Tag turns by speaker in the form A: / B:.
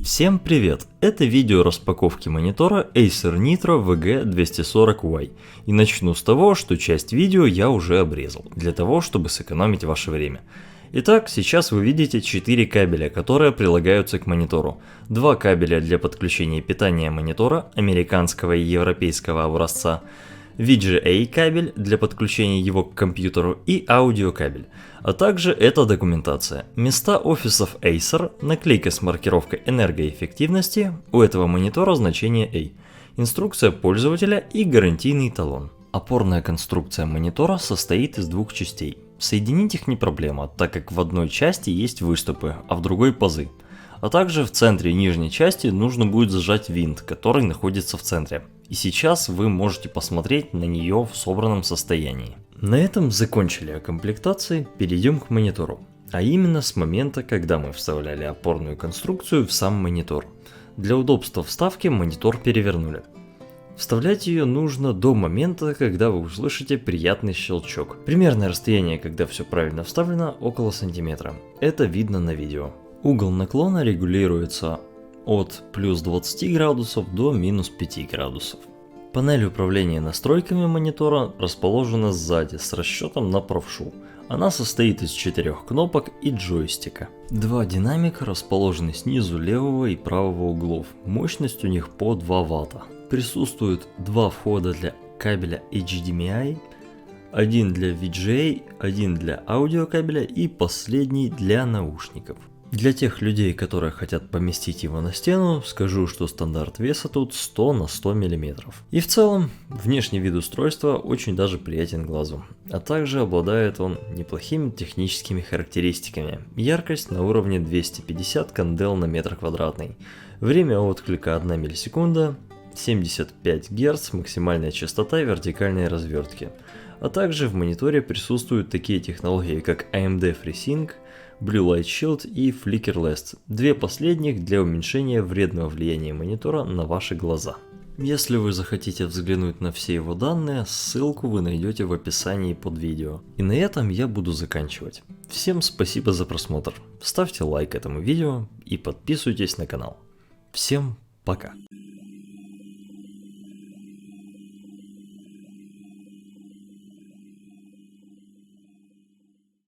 A: Всем привет! Это видео распаковки монитора Acer Nitro VG240Y. И начну с того, что часть видео я уже обрезал, для того, чтобы сэкономить ваше время. Итак, сейчас вы видите 4 кабеля, которые прилагаются к монитору. 2 кабеля для подключения питания монитора, американского и европейского образца, VGA кабель для подключения его к компьютеру и аудиокабель. А также эта документация. Места офисов Acer, наклейка с маркировкой энергоэффективности, у этого монитора значение A, инструкция пользователя и гарантийный талон. Опорная конструкция монитора состоит из 2 частей. Соединить их не проблема, так как в одной части есть выступы, а в другой пазы. А также в центре нижней части нужно будет зажать винт, который находится в центре. И сейчас вы можете посмотреть на нее в собранном состоянии. На этом закончили о комплектации, перейдем к монитору. А именно с момента, когда мы вставляли опорную конструкцию в сам монитор. Для удобства вставки монитор перевернули. Вставлять ее нужно до момента, когда вы услышите приятный щелчок. Примерное расстояние, когда все правильно вставлено, около сантиметра. Это видно на видео. Угол наклона регулируется от плюс 20 градусов до минус 5 градусов. Панель управления настройками монитора расположена сзади с расчетом на правшу. Она состоит из 4 кнопок и джойстика. 2 динамика расположены снизу левого и правого углов. Мощность у них по 2 Вт. Присутствуют 2 входа для кабеля HDMI, один для VGA, один для аудиокабеля и последний для наушников. Для тех людей, которые хотят поместить его на стену, скажу, что стандарт веса тут 100 на 100 мм. И в целом, внешний вид устройства очень даже приятен глазу. А также обладает он неплохими техническими характеристиками. Яркость на уровне 250 кандел на метр квадратный. Время отклика 1 миллисекунда, 75 Гц максимальная частота вертикальной развертки. А также в мониторе присутствуют такие технологии, как AMD FreeSync, Blue Light Shield и Flickerless, 2 последних для уменьшения вредного влияния монитора на ваши глаза. Если вы захотите взглянуть на все его данные, ссылку вы найдете в описании под видео. И на этом я буду заканчивать. Всем спасибо за просмотр, ставьте лайк этому видео и подписывайтесь на канал. Всем пока!